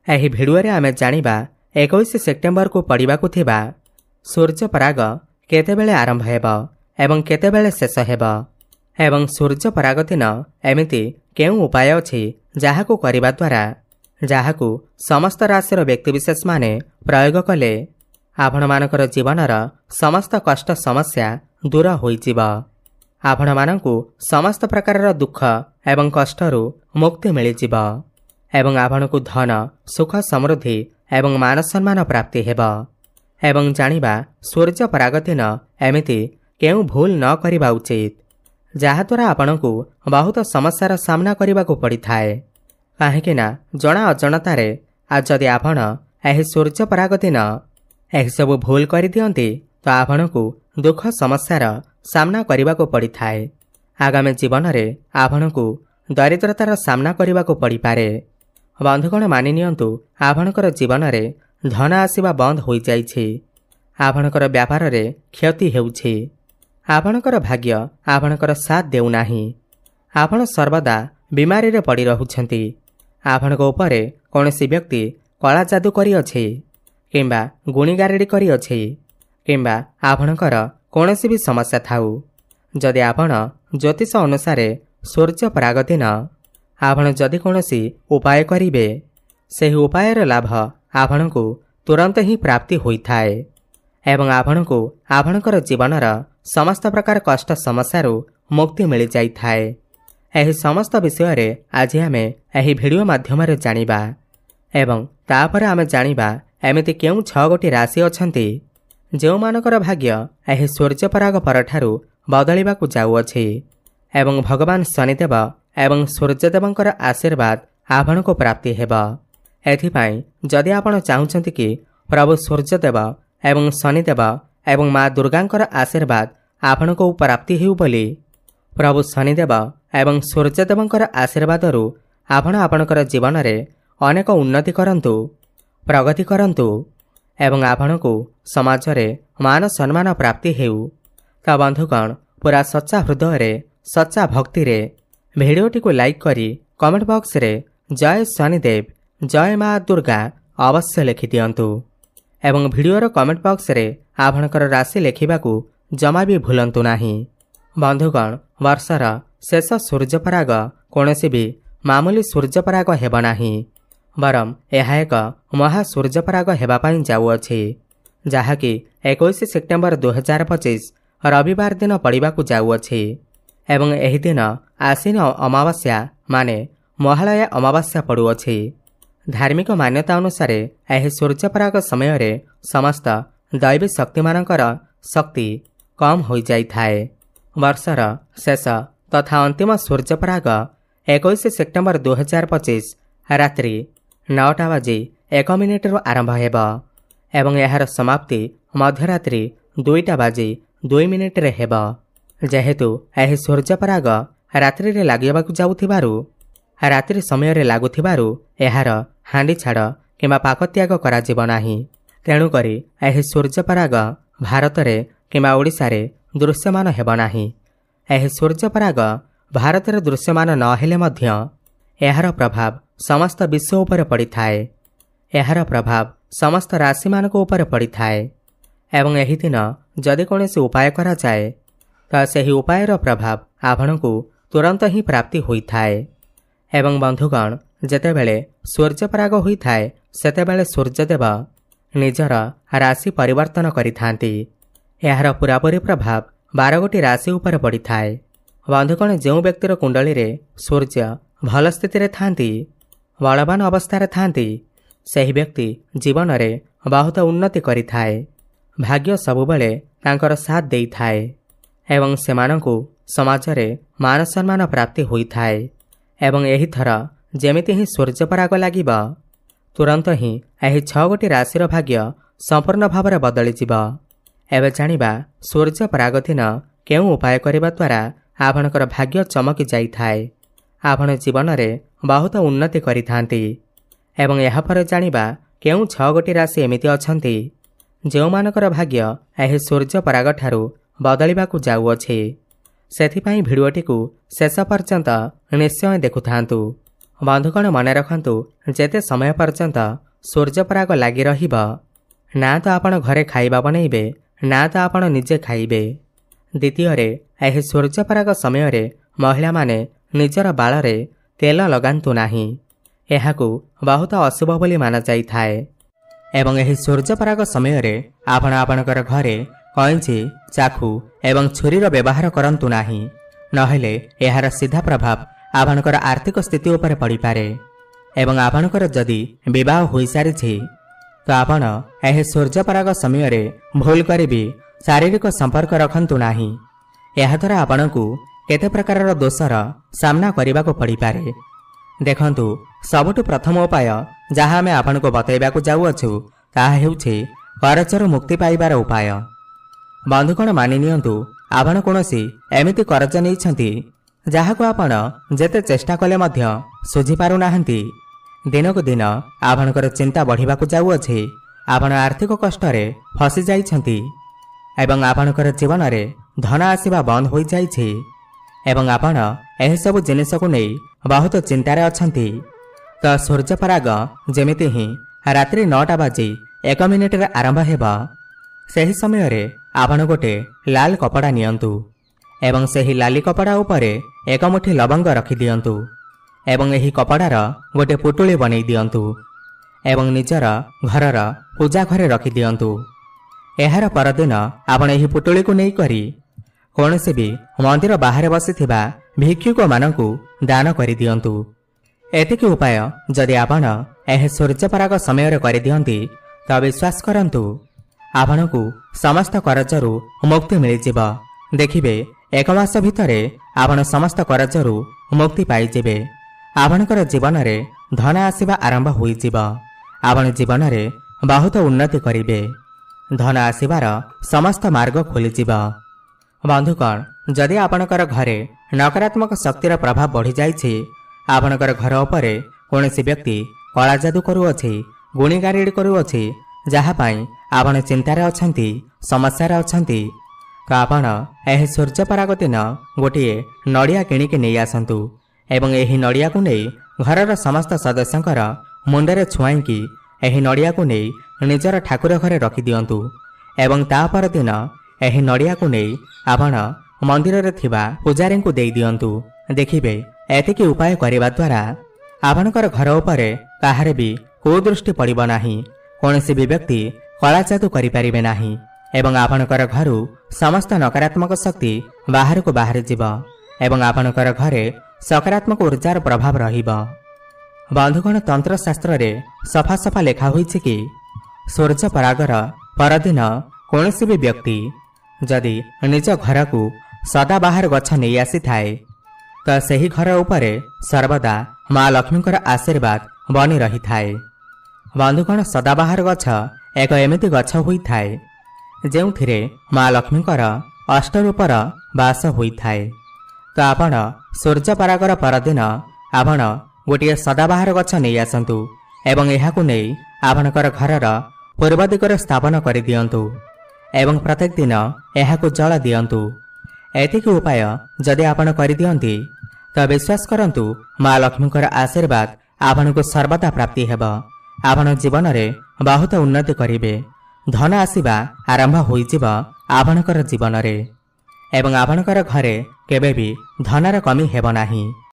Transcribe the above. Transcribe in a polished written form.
ଏହି ଭିଡ଼ିଓରେ ଆମେ ଜାଣିବା 21 ସେପ୍ଟେମ୍ବରକୁ ପଡ଼ିବାକୁ ଥିବା ସୂର୍ଯ୍ୟପରାଗ କେତେବେଳେ ଆରମ୍ଭ ହେବ ଏବଂ କେତେବେଳେ ଶେଷ ହେବ ଏବଂ ସୂର୍ଯ୍ୟପରାଗ ଦିନ ଏମିତି କେଉଁ ଉପାୟ ଅଛି ଯାହାକୁ କରିବା ଦ୍ୱାରା ଯାହାକୁ ସମସ୍ତ ରାଶିର ବ୍ୟକ୍ତିବିଶେଷମାନେ ପ୍ରୟୋଗ କଲେ ଆପଣମାନଙ୍କର ଜୀବନର ସମସ୍ତ କଷ୍ଟ ସମସ୍ୟା ଦୂର ହୋଇଯିବ। ଆପଣମାନଙ୍କୁ ସମସ୍ତ ପ୍ରକାରର ଦୁଃଖ ଏବଂ କଷ୍ଟରୁ ମୁକ୍ତି ମିଳିଯିବ ଏବଂ ଆପଣଙ୍କୁ ଧନ ସୁଖ ସମୃଦ୍ଧି ଏବଂ ମାନ ସମ୍ମାନ ପ୍ରାପ୍ତି ହେବ। ଏବଂ ଜାଣିବା ସୂର୍ଯ୍ୟପରାଗ ଦିନ ଏମିତି କେଉଁ ଭୁଲ ନ କରିବା ଉଚିତ ଯାହାଦ୍ୱାରା ଆପଣଙ୍କୁ ବହୁତ ସମସ୍ୟାର ସାମ୍ନା କରିବାକୁ ପଡ଼ିଥାଏ। କାହିଁକିନା ଜଣା ଅଜଣତାରେ ଯଦି ଆପଣ ଏହି ସୂର୍ଯ୍ୟପରାଗ ଦିନ ଏହିସବୁ ଭୁଲ କରିଦିଅନ୍ତି ତ ଆପଣଙ୍କୁ ଦୁଃଖ ସମସ୍ୟାର ସାମ୍ନା କରିବାକୁ ପଡ଼ିଥାଏ। ଆଗାମୀ ଜୀବନରେ ଆପଣଙ୍କୁ ଦରିଦ୍ରତାର ସାମ୍ନା କରିବାକୁ ପଡ଼ିପାରେ। ବନ୍ଧୁଗଣ ମାନି ନିଅନ୍ତୁ ଆପଣଙ୍କର ଜୀବନରେ ଧନ ଆସିବା ବନ୍ଦ ହୋଇଯାଇଛି। ଆପଣଙ୍କର ବ୍ୟାପାରରେ କ୍ଷତି ହେଉଛି। ଆପଣଙ୍କର ଭାଗ୍ୟ ଆପଣଙ୍କର ସାଥ ଦେଉନାହିଁ। ଆପଣ ସର୍ବଦା ବିମାରୀରେ ପଡ଼ି ରହୁଛନ୍ତି। ଆପଣଙ୍କ ଉପରେ କୌଣସି ବ୍ୟକ୍ତି କଳା ଯାଦୁ କରିଅଛି କିମ୍ବା ଗୁଣିଗାରେଡ଼ି କରିଅଛି କିମ୍ବା ଆପଣଙ୍କର କୌଣସି ବି ସମସ୍ୟା ଥାଉ। ଯଦି ଆପଣ ଜ୍ୟୋତିଷ ଅନୁସାରେ ସୂର୍ଯ୍ୟପରାଗ ଦିନ ଆପଣ ଯଦି କୌଣସି ଉପାୟ କରିବେ ସେହି ଉପାୟର ଲାଭ ଆପଣଙ୍କୁ ତୁରନ୍ତ ହିଁ ପ୍ରାପ୍ତି ହୋଇଥାଏ ଏବଂ ଆପଣଙ୍କୁ ଆପଣଙ୍କର ଜୀବନର ସମସ୍ତ ପ୍ରକାର କଷ୍ଟ ସମସ୍ୟାରୁ ମୁକ୍ତି ମିଳିଯାଇଥାଏ। ଏହି ସମସ୍ତ ବିଷୟରେ ଆଜି ଆମେ ଏହି ଭିଡ଼ିଓ ମାଧ୍ୟମରେ ଜାଣିବା ଏବଂ ତାପରେ ଆମେ ଜାଣିବା ଏମିତି କେଉଁ 6 ଗୋଟି ରାଶି ଅଛନ୍ତି ଯେଉଁମାନଙ୍କର ଭାଗ୍ୟ ଏହି ସୂର୍ଯ୍ୟପରାଗ ପରଠାରୁ ବଦଳିବାକୁ ଯାଉଅଛି ଏବଂ ଭଗବାନ ଶନିଦେବ ଏବଂ ସୂର୍ଯ୍ୟଦେବଙ୍କର ଆଶୀର୍ବାଦ ଆପଣଙ୍କୁ ପ୍ରାପ୍ତି ହେବ। ଏଥିପାଇଁ ଯଦି ଆପଣ ଚାହୁଁଛନ୍ତି କି ପ୍ରଭୁ ସୂର୍ଯ୍ୟଦେବ ଏବଂ ଶନିଦେବ ଏବଂ ମା ଦୁର୍ଗାଙ୍କର ଆଶୀର୍ବାଦ ଆପଣଙ୍କୁ ପ୍ରାପ୍ତି ହେଉ ବୋଲି ପ୍ରଭୁ ଶନିଦେବ ଏବଂ ସୂର୍ଯ୍ୟଦେବଙ୍କର ଆଶୀର୍ବାଦରୁ ଆପଣ ଆପଣଙ୍କର ଜୀବନରେ ଅନେକ ଉନ୍ନତି କରନ୍ତୁ, ପ୍ରଗତି କରନ୍ତୁ ଏବଂ ଆପଣଙ୍କୁ ସମାଜରେ ମାନ ସମ୍ମାନ ପ୍ରାପ୍ତି ହେଉ। ତ ବନ୍ଧୁଗଣ ପୁରା ସଚ୍ଚା ହୃଦୟରେ ସଚ୍ଚା ଭକ୍ତିରେ ଭିଡ଼ିଓଟିକୁ ଲାଇକ୍ କରି କମେଣ୍ଟ ବକ୍ସରେ ଜୟ ଶନିଦେବ ଜୟ ମା ଦୁର୍ଗା ଅବଶ୍ୟ ଲେଖିଦିଅନ୍ତୁ ଏବଂ ଭିଡ଼ିଓର କମେଣ୍ଟ ବକ୍ସରେ ଆପଣଙ୍କର ରାଶି ଲେଖିବାକୁ ଜମା ବି ଭୁଲନ୍ତୁ ନାହିଁ। ବନ୍ଧୁଗଣ ବର୍ଷର ଶେଷ ସୂର୍ଯ୍ୟପରାଗ କୌଣସି ବି ମାମୁଲି ସୂର୍ଯ୍ୟପରାଗ ହେବ ନାହିଁ, ବରଂ ଏହା ଏକ ମହା ସୂର୍ଯ୍ୟପରାଗ ହେବା ପାଇଁ ଯାଉଅଛି ଯାହାକି 21 ସେପ୍ଟେମ୍ବର 2025 ରବିବାର ଦିନ ପଡ଼ିବାକୁ ଯାଉଅଛି ଏବଂ ଏହି ଦିନ ଆଶ୍ୱିନ ଅମାବାସ୍ୟା ମାନେ ମହାଳୟା ଅମାବାସ୍ୟା ପଡ଼ୁଅଛି। ଧାର୍ମିକ ମାନ୍ୟତା ଅନୁସାରେ ଏହି ସୂର୍ଯ୍ୟପରାଗ ସମୟରେ ସମସ୍ତ ଦୈବୀ ଶକ୍ତିମାନଙ୍କର ଶକ୍ତି କମ୍ ହୋଇଯାଇଥାଏ। ବର୍ଷର ଶେଷ ତଥା ଅନ୍ତିମ ସୂର୍ଯ୍ୟପରାଗ 21 ସେପ୍ଟେମ୍ବର 2025 ରାତ୍ରି 9:01 ଆରମ୍ଭ ହେବ ଏବଂ ଏହାର ସମାପ୍ତି ମଧ୍ୟରାତ୍ରି 2:02 ହେବ। ଯେହେତୁ ଏହି ସୂର୍ଯ୍ୟପରାଗ ରାତ୍ରିରେ ଲାଗିବାକୁ ଯାଉଥିବାରୁ ରାତ୍ରି ସମୟରେ ଲାଗୁଥିବାରୁ ଏହାର ହାଣ୍ଡି ଛାଡ଼ କିମ୍ବା ପାକତ୍ୟାଗ କରାଯିବ ନାହିଁ। ତେଣୁକରି ଏହି ସୂର୍ଯ୍ୟପରାଗ ଭାରତରେ କିମ୍ବା ଓଡ଼ିଶାରେ ଦୃଶ୍ୟମାନ ହେବ ନାହିଁ। ଏହି ସୂର୍ଯ୍ୟପରାଗ ଭାରତରେ ଦୃଶ୍ୟମାନ ନ ହେଲେ ମଧ୍ୟ ଏହାର ପ୍ରଭାବ ସମସ୍ତ ବିଶ୍ୱ ଉପରେ ପଡ଼ିଥାଏ। ଏହାର ପ୍ରଭାବ ସମସ୍ତ ରାଶିମାନଙ୍କ ଉପରେ ପଡ଼ିଥାଏ ଏବଂ ଏହି ଦିନ ଯଦି କୌଣସି ଉପାୟ କରାଯାଏ ତ ସେହି ଉପାୟର ପ୍ରଭାବ ଆପଣଙ୍କୁ ତୁରନ୍ତ ହିଁ ପ୍ରାପ୍ତି ହୋଇଥାଏ। ଏବଂ ବନ୍ଧୁଗଣ ଯେତେବେଳେ ସୂର୍ଯ୍ୟପରାଗ ହୋଇଥାଏ ସେତେବେଳେ ସୂର୍ଯ୍ୟଦେବ ନିଜର ରାଶି ପରିବର୍ତ୍ତନ କରିଥାନ୍ତି। ଏହାର ପୂରାପୂରି ପ୍ରଭାବ 12 ଗୋଟି ରାଶି ଉପରେ ପଡ଼ିଥାଏ। ବନ୍ଧୁଗଣ ଯେଉଁ ବ୍ୟକ୍ତିର କୁଣ୍ଡଳୀରେ ସୂର୍ଯ୍ୟ ଭଲ ସ୍ଥିତିରେ ଥାନ୍ତି, ବଳବାନ ଅବସ୍ଥାରେ ଥାନ୍ତି, ସେହି ବ୍ୟକ୍ତି ଜୀବନରେ ବହୁତ ଉନ୍ନତି କରିଥାଏ। ଭାଗ୍ୟ ସବୁବେଳେ ତାଙ୍କର ସାଥ ଦେଇଥାଏ ଏବଂ ସେମାନଙ୍କୁ ସମାଜରେ ମାନ ସମ୍ମାନ ପ୍ରାପ୍ତି ହୋଇଥାଏ ଏବଂ ଏହିଥର ଯେମିତି ହିଁ ସୂର୍ଯ୍ୟପରାଗ ଲାଗିବ ତୁରନ୍ତ ହିଁ ଏହି 6 ଗୋଟି ରାଶିର ଭାଗ୍ୟ ସମ୍ପୂର୍ଣ୍ଣ ଭାବରେ ବଦଳିଯିବ। ଏବେ ଜାଣିବା ସୂର୍ଯ୍ୟପରାଗ ଦିନ କେଉଁ ଉପାୟ କରିବା ଦ୍ୱାରା ଆପଣଙ୍କର ଭାଗ୍ୟ ଚମକି ଯାଇଥାଏ, ଆପଣ ଜୀବନରେ ବହୁତ ଉନ୍ନତି କରିଥାନ୍ତି ଏବଂ ଏହାପରେ ଜାଣିବା କେଉଁ 6 ଗୋଟି ରାଶି ଏମିତି ଅଛନ୍ତି ଯେଉଁମାନଙ୍କର ଭାଗ୍ୟ ଏହି ସୂର୍ଯ୍ୟପରାଗଠାରୁ ବଦଳିବାକୁ ଯାଉଅଛି। ସେଥିପାଇଁ ଭିଡ଼ିଓଟିକୁ ଶେଷ ପର୍ଯ୍ୟନ୍ତ ନିଶ୍ଚୟ ଦେଖୁଥାନ୍ତୁ। बंधुगण मन रखु जेते समय पर्यंत सूर्यपराग लगी रहिब ना तो आपण घरे खाइबा बनइबे ना तो आपण निजे खाइबे। द्वितीय एही सूर्यपराग समय महिला माने निजर बाଳରେ तेल लगांतु नाही, एहाकू बहुत अशुभ बोली माना जाई थाए। एवं एही सूर्यपराग समय आपण आपणकर घरे कैंची चाकू एवं छुरीर व्यवहार करंतु नाही, नहेले एहार सीधा प्रभाव आपणकर आर्थिक स्थिति उपर पड़ी पारे। एवं आपणकर जदि विवाह होई सारिछि तो आपण एही सूर्यपराग समय भूल करी भी शारीरिक संपर्क रखंतु नाही, एहा द्वारा आपणकू केते प्रकारर दोषर सामना करबाको पड़ी पारे। देखंतु सबुठु प्रथम उपाय जहाँ आमे आपणको बतैबाकू जाउअछु ताहा हेउछि करजरु मुक्ति पाइबार उपाय। बंधुगण मानि नियंतु आपण कोनोसी एमिति करज नैछंती जाहाको आपण जेते चेष्टा कले मध्य सुझी पारु नाहंती। दिनकु दिन आपणकर चिंता बढ़िबाकू जाउअछि, आपण आर्थिक कष्टरे फसी जाइछंती एवं आपणकर जीवन रे धन आसीबा बंद होई जाइछि एवं आपण एही सब जिनिसकू नै बहुत चिंतारे अछंती। तो सूर्यपराग जेमिति ही रात्रि 9टा बाजी 1 मिनिट रे आरंभ हेबा, सेही समय रे आपण गोटे लाल कपड़ा नियंतु एवं सेही लाली कपड़ा उपरे 1 मुठी लवंग रखि दियंतु एवं एही कपड़ार गोटे पुटुली बनै दियंतु एवं निजर घरर पूजा घरे रखि दियंतु। एहार परदिन आपण एही पुटुली को नै करी कोनसे भी मंदिर बाहर बसिथिबा भिक्षुक मानकू दान करि दियंतु। एतिकी उपाय जदि आपण एही सूर्यपराग समय करि दियंती तो विश्वास करंतु आपणकू समस्त करजरु मुक्ति मिलिजिब। देखिबे 1 मास भितरे आपण समस्त करजरु मुक्ति पाइजिबे। आपणकर जीवन रे धन आसीबा आरंभ होइजिब। आपण जीवन रे बहुत उन्नति करिबे, धन आसीबार समस्त मार्ग खोलिजिब। बंधुगण जदि आपणकर घरे नकारात्मक शक्तिर प्रभाव बढ़ी जाइछि, आपणकर घर उपरे कोनोसी व्यक्ति कला जादू करूअछि, गुणीगारेडी करूअछि, जहा पाई आपण चिंतार अछंती, समस्या अछंती, तो आपण एही सूर्यपराग दिन गोटिए नड़िया किणिकी नहीं आसंतु एवं एही नड़िया को नहीं घरर समस्त सदस्यंकर मुंडरे छुआईकी एही नड़िया को नहीं निजर ठाकुर घरे रखि दियंतु एवं ता पर दिन एही नड़िया को नहीं आपण मंदिर रे थिबा पुजारी को देई दियंतु। देखिबे एतिकी उपाय करिबा द्वारा आपणकर घर उपरे काहारे भी कुदृष्टि पड़िबो नाही, कोनोसी भी व्यक्ति कला जादू करि परिबे नाही एवं आपणकर घरु समस्त नकारात्मक शक्ति बाहर को बाहर जीव एवं आपणकर घरे सकारात्मक ऊर्जार प्रभाव रहिबो। बंधुगण तंत्र शास्त्र रे सफा सफा लेखा होइछि कि सूर्यपरागर परदिन कोनोसी भी व्यक्ति जदि निज घर को सदा बाहर गछ नहीं आसी थाए तो सही घर उपरे सर्वदा माँ लक्ष्मीकर आशीर्वाद बनी रही थाए। बंधुगण सदाबाहर गछ एक एमिति गछ होई थाए जेउथिरे माँ लक्ष्मीकर अष्टरूपर वास होई थाए। तो आपण सूर्यपरागर परदिन आपण गोटे सदाबाहर गछ नहीं आसंतु एवं एहाकू नहीं आपणकर घरर पूर्व दिगरे स्थापन कर दियंतु एवं प्रत्येक दिन एहाकू जल दियंतु। एतिकी उपाय जदि आपण करि दियंती तो विश्वास करंतु माँ लक्ष्मीकर आशीर्वाद आपनको सर्वदा प्राप्ति हेब। आपण जीवन रे बहुत उन्नति करिवे, धन आसीबा आरंभ होइजिब आपणकर जीवन रे एवं आपणकर घरे केबे भी धनर कमी हेब नाही।